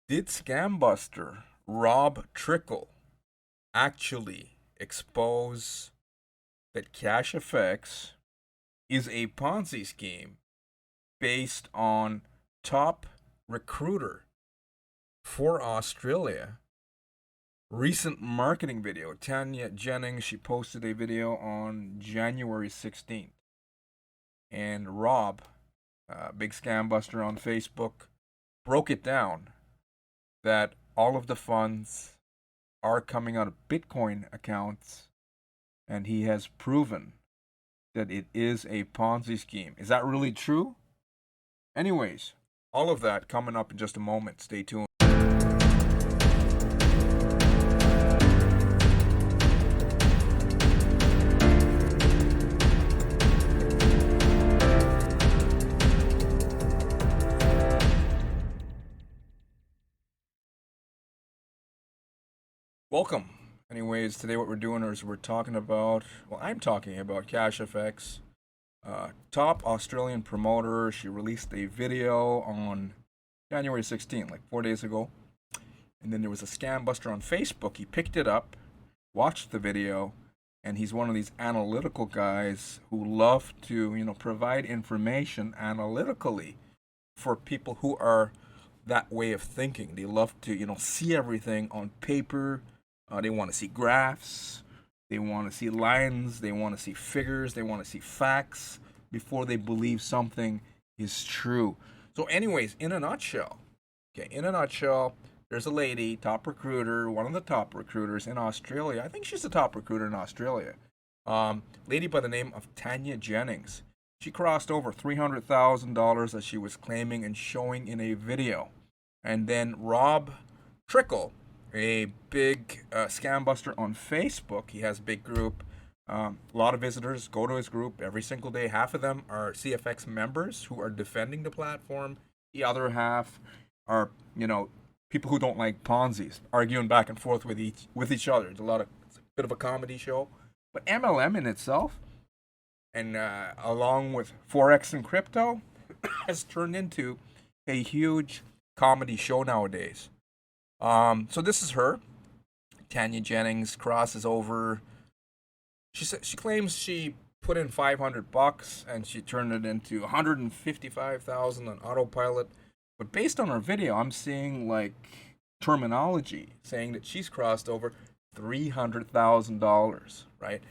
Did scambuster Rob Trickle actually expose that Cashfx is a Ponzi scheme based on top recruiter for Australia? Recent marketing video. Tanya Jennings, she posted a video on January 16th. And Rob, big scam buster on Facebook, broke it down that all of the funds are coming out of Bitcoin accounts, and he has proven that it is a Ponzi scheme. Is that really true? Anyways, all of that coming up in just a moment. Stay tuned. Welcome. Anyways, today what we're doing is we're talking about, well, I'm talking about Cashfx, top Australian promoter. She released a video on January 16th, like 4 days ago. And then there was a scam buster on Facebook. He picked it up, watched the video, and he's one of these analytical guys who love to, provide information analytically for people who are that way of thinking. They love to, see everything on paper. They want to see graphs. They want to see lines. They want to see figures. They want to see facts before they believe something is true. So, anyways, in a nutshell, there's a lady, top recruiter, one of the top recruiters in Australia. I think she's the top recruiter in Australia. Lady by the name of Tanya Jennings. She crossed over $300,000 as she was claiming and showing in a video. And then Rob Trickle, a big scam buster on Facebook. He has a big group. A lot of visitors go to his group every single day. Half of them are CFX members who are defending the platform. The other half are, people who don't like Ponzi's, arguing back and forth with each other. It's a bit of a comedy show. But MLM in itself, and along with Forex and crypto, has turned into a huge comedy show nowadays. So this is her. Tanya Jennings crosses over. She claims she put in $500 and she turned it into $155,000 on autopilot. But based on her video, I'm seeing like terminology saying that she's crossed over $300,000, right?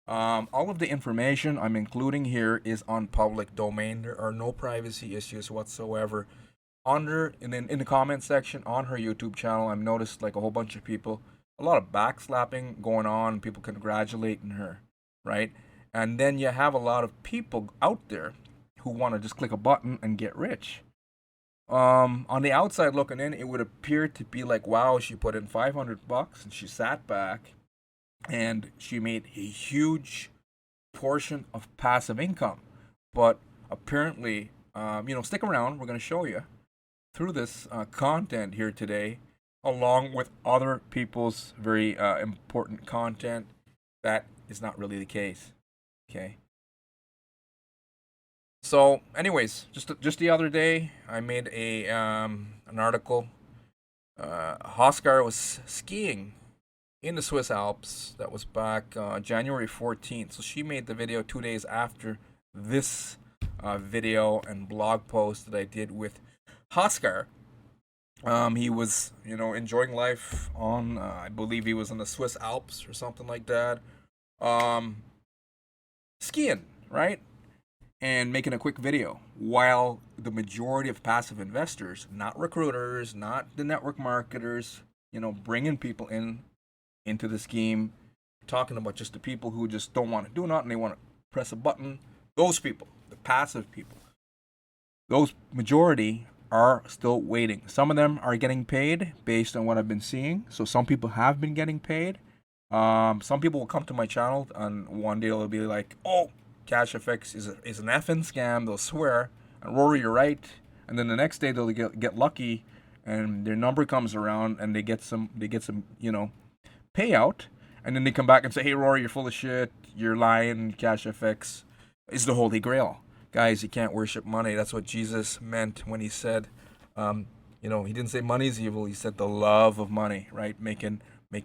All of the information I'm including here is on public domain. There are no privacy issues whatsoever. And then in the comment section on her YouTube channel, I've noticed like a whole bunch of people, a lot of backslapping going on, people congratulating her, right? And then you have a lot of people out there who want to just click a button and get rich. On the outside looking in, it would appear to be like, wow, she put in $500 and she sat back and she made a huge portion of passive income. But apparently, stick around, we're going to show you through this content here today, along with other people's very important content, that is not really the case. Okay. So, anyways, just the other day, I made an article. Hoskar was skiing in the Swiss Alps. That was back January 14th. So she made the video 2 days after this video and blog post that I did with Hoskar. He was, enjoying life on, I believe he was in the Swiss Alps or something like that. Skiing, right? And making a quick video. While the majority of passive investors, not recruiters, not the network marketers, bringing people into the scheme, talking about just the people who just don't want to do nothing, they want to press a button. Those people, the passive people, those majority are still waiting. Some of them are getting paid based on what I've been seeing. So some people have been getting paid. Some people will come to my channel and one day they'll be like, "Oh, Cashfx is an effing scam." They'll swear, and Rory, you're right. And then the next day they'll get lucky, and their number comes around and they get some payout, and then they come back and say, "Hey, Rory, you're full of shit. You're lying. Cashfx is the holy grail." Guys, you can't worship money. That's what Jesus meant when he said, He didn't say money's evil. He said the love of money, right? Making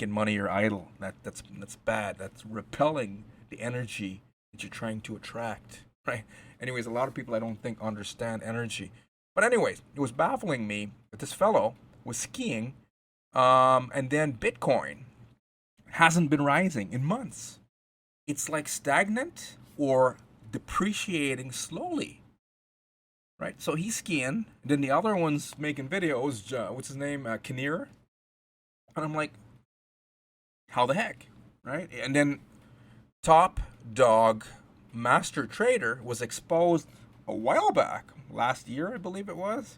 money your idol. That's bad. That's repelling the energy that you're trying to attract, right? Anyways, a lot of people I don't think understand energy. But anyways, it was baffling me that this fellow was skiing, and then Bitcoin hasn't been rising in months. It's like stagnant or depreciating slowly, right? So he's skiing, then the other one's making videos. What's his name? Kinnear. And I'm like, how the heck, right? And then top dog master trader was exposed a while back, last year, I believe it was.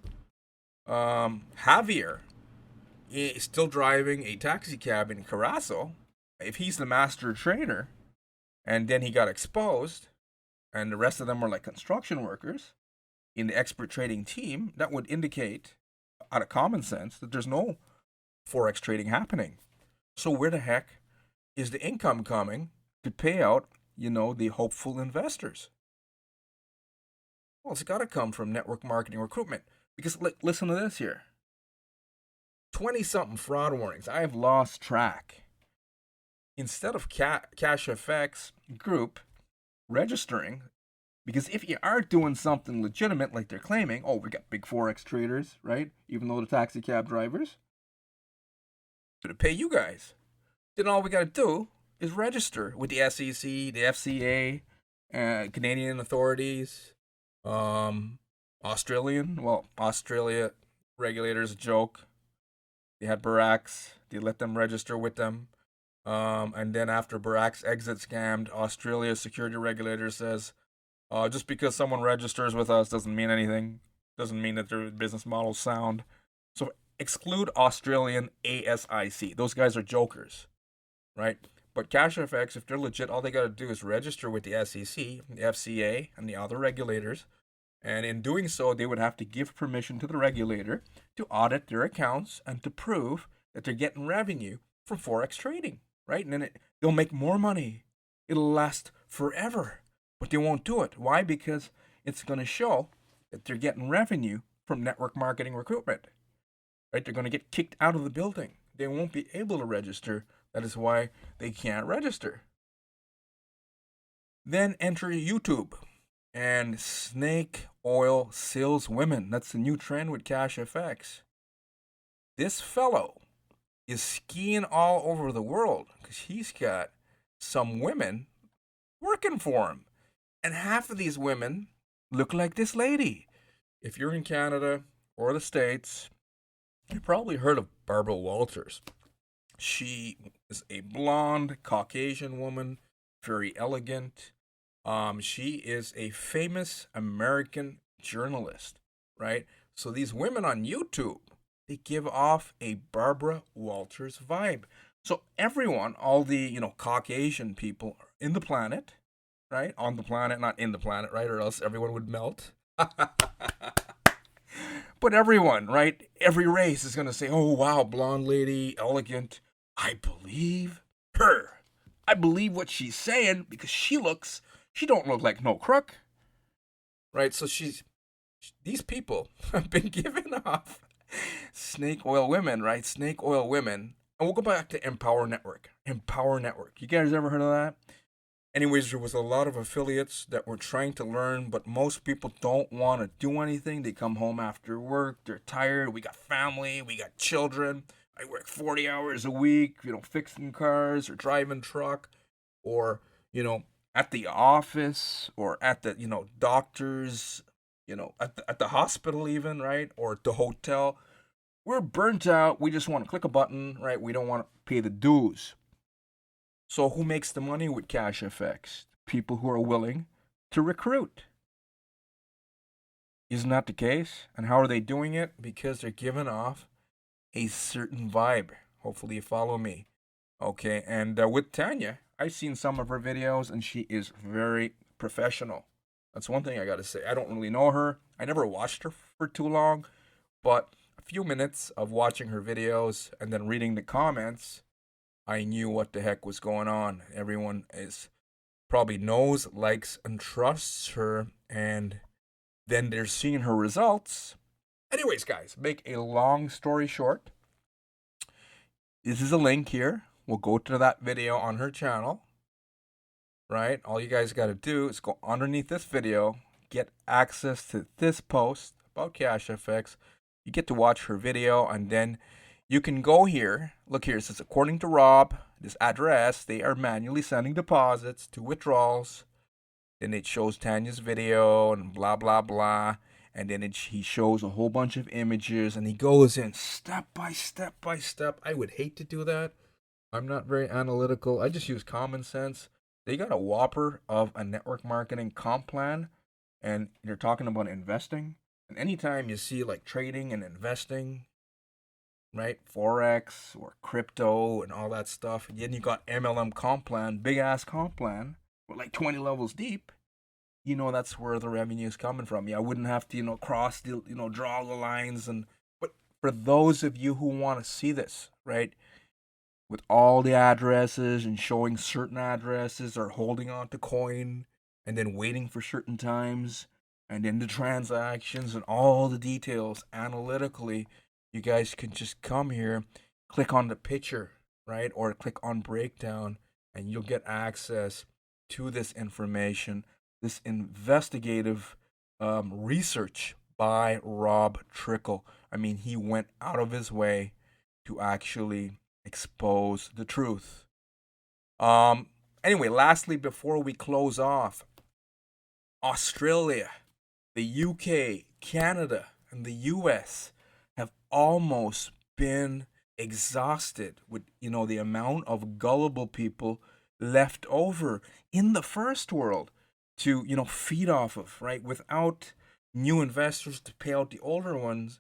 Javier is still driving a taxi cab in Carazo. If he's the master trader, and then he got exposed, and the rest of them were like construction workers in the expert trading team, that would indicate, out of common sense, that there's no forex trading happening. So where the heck is the income coming to pay out, the hopeful investors? Well, it's got to come from network marketing recruitment. Because listen to this here. 20-something fraud warnings. I have lost track. Instead of Cashfx group registering, because if you are doing something legitimate like they're claiming, oh, we got big forex traders, right? Even though the taxi cab drivers, to pay you guys. Then all we got to do is register with the SEC, the FCA, Canadian authorities, Australia regulators, a joke. They had Barracks. They let them register with them. And then after Barracks exit scammed, Australia's security regulator says, just because someone registers with us doesn't mean anything. Doesn't mean that their business model's sound. So exclude Australian ASIC. Those guys are jokers, right? But Cashfx, if they're legit, all they got to do is register with the SEC, the FCA, and the other regulators. And in doing so, they would have to give permission to the regulator to audit their accounts and to prove that they're getting revenue from forex trading, right? And then they'll make more money. It'll last forever, but they won't do it. Why? Because it's going to show that they're getting revenue from network marketing recruitment, right? They're going to get kicked out of the building. They won't be able to register. That is why they can't register. Then enter YouTube and snake oil saleswomen. That's the new trend with Cashfx. This fellow is skiing all over the world because he's got some women working for him. And half of these women look like this lady. If you're in Canada or the States, you've probably heard of Barbara Walters. She is a blonde Caucasian woman, very elegant. She is a famous American journalist, right? So these women on YouTube, they give off a Barbara Walters vibe. So everyone, all the, Caucasian people in the planet, right? On the planet, not in the planet, right? Or else everyone would melt. But everyone, right? Every race is going to say, oh, wow, blonde lady, elegant. I believe her. I believe what she's saying because she don't look like no crook. Right? So these people have been giving off snake oil women, right? Snake oil women. And we'll go back to Empower Network. Empower Network. You guys ever heard of that? Anyways, there was a lot of affiliates that were trying to learn, but most people don't want to do anything. They come home after work. They're tired. We got family. We got children. I work 40 hours a week, fixing cars or driving truck or, at the office or at the, doctors, at the hospital even, right? Or at the hotel. We're burnt out. We just want to click a button, right? We don't want to pay the dues. So who makes the money with Cashfx? People who are willing to recruit. Isn't that the case? And how are they doing it? Because they're giving off a certain vibe. Hopefully you follow me. Okay, and with Tanya, I've seen some of her videos and she is very professional. That's one thing I gotta say. I don't really know her. I never watched her for too long, but a few minutes of watching her videos and then reading the comments, I knew what the heck was going on. Everyone is probably knows, likes, and trusts her, and then they're seeing her results, Anyways, guys, make a long story short, this is a link here. We'll go to that video on her channel, right? All you guys got to do is go underneath this video, get access to this post about Cashfx. You get to watch her video, and then you can go here. Look here, it says according to Rob, this address, they are manually sending deposits to withdrawals. Then it shows Tanya's video and blah blah blah. And then he shows a whole bunch of images, and he goes in step by step by step. I would hate to do that. I'm not very analytical. I just use common sense. They got a whopper of a network marketing comp plan, and you're talking about investing. And anytime you see like trading and investing, right, forex or crypto and all that stuff, and then you got MLM comp plan, big ass comp plan, with like 20 levels deep. You know that's where the revenue is coming from. Yeah, I wouldn't have to, cross the, draw the lines. But for those of you who want to see this, right, with all the addresses and showing certain addresses or holding on to coin and then waiting for certain times and then the transactions and all the details analytically, you guys can just come here, click on the picture, right, or click on breakdown, and you'll get access to this information, this investigative research by Rob Trickle. I mean, he went out of his way to actually expose the truth. Anyway, lastly, before we close off, Australia, the UK, Canada, and the US have almost been exhausted with, the amount of gullible people left over in the first world to, feed off of, right? Without new investors to pay out the older ones,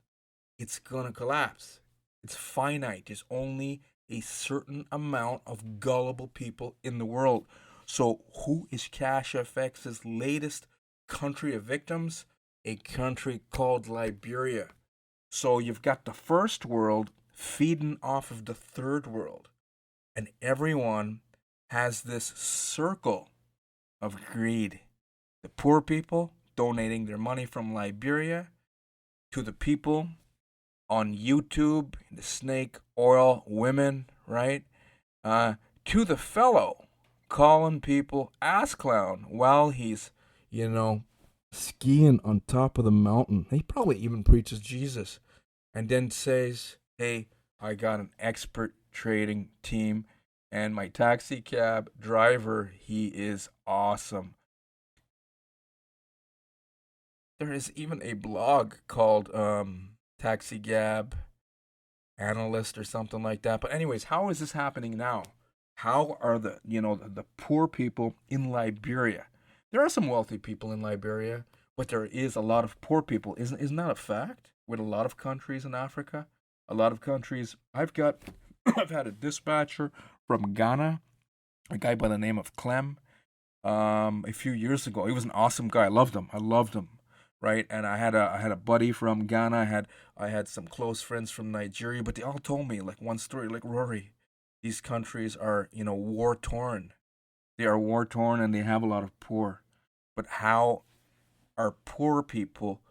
it's gonna collapse. It's finite. There's only a certain amount of gullible people in the world. So who is Cashfx's latest country of victims? A country called Liberia. So you've got the first world feeding off of the third world. And everyone has this circle of greed. The poor people donating their money from Liberia to the people on YouTube, the snake oil women, right? To the fellow calling people ass clown while he's, skiing on top of the mountain. He probably even preaches Jesus and then says, hey, I got an expert trading team and my taxi cab driver, he is awesome. There is even a blog called Taxi Gab Analyst or something like that. But anyways, how is this happening now? How are the poor people in Liberia? There are some wealthy people in Liberia, but there is a lot of poor people. Isn't that a fact? With a lot of countries in Africa, a lot of countries. I've had a dispatcher from Ghana, a guy by the name of Clem, a few years ago. He was an awesome guy. I loved him. Right, and I had a buddy from Ghana. I had some close friends from Nigeria, but they all told me like one story, like Rory, these countries are war torn. They are war torn and they have a lot of poor. But how are poor people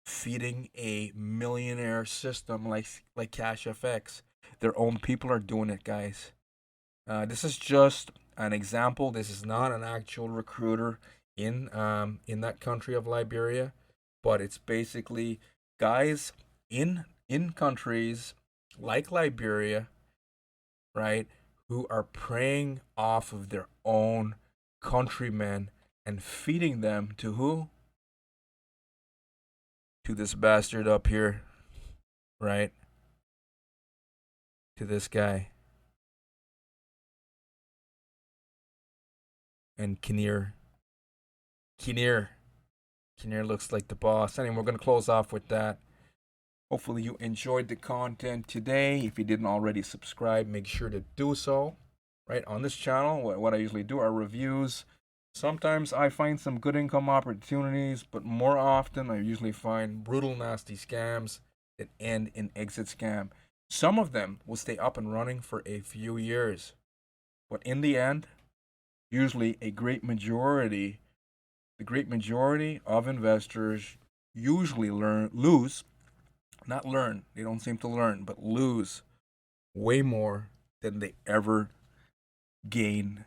feeding a millionaire system like Cashfx? Their own people are doing it, guys. This is just an example. This is not an actual recruiter in that country of Liberia, but it's basically guys in countries like Liberia, right, who are preying off of their own countrymen and feeding them to who? To this bastard up here, right? To this guy. And Kinnear looks like the boss. Anyway, we're going to close off with that. Hopefully you enjoyed the content today. If you didn't already subscribe, make sure to do so. Right, on this channel, what I usually do are reviews. Sometimes I find some good income opportunities, but more often I usually find brutal, nasty scams that end in exit scam. Some of them will stay up and running for a few years. But in the end, usually the great majority of investors usually lose Not learn, they don't seem to learn, but lose way more than they ever gain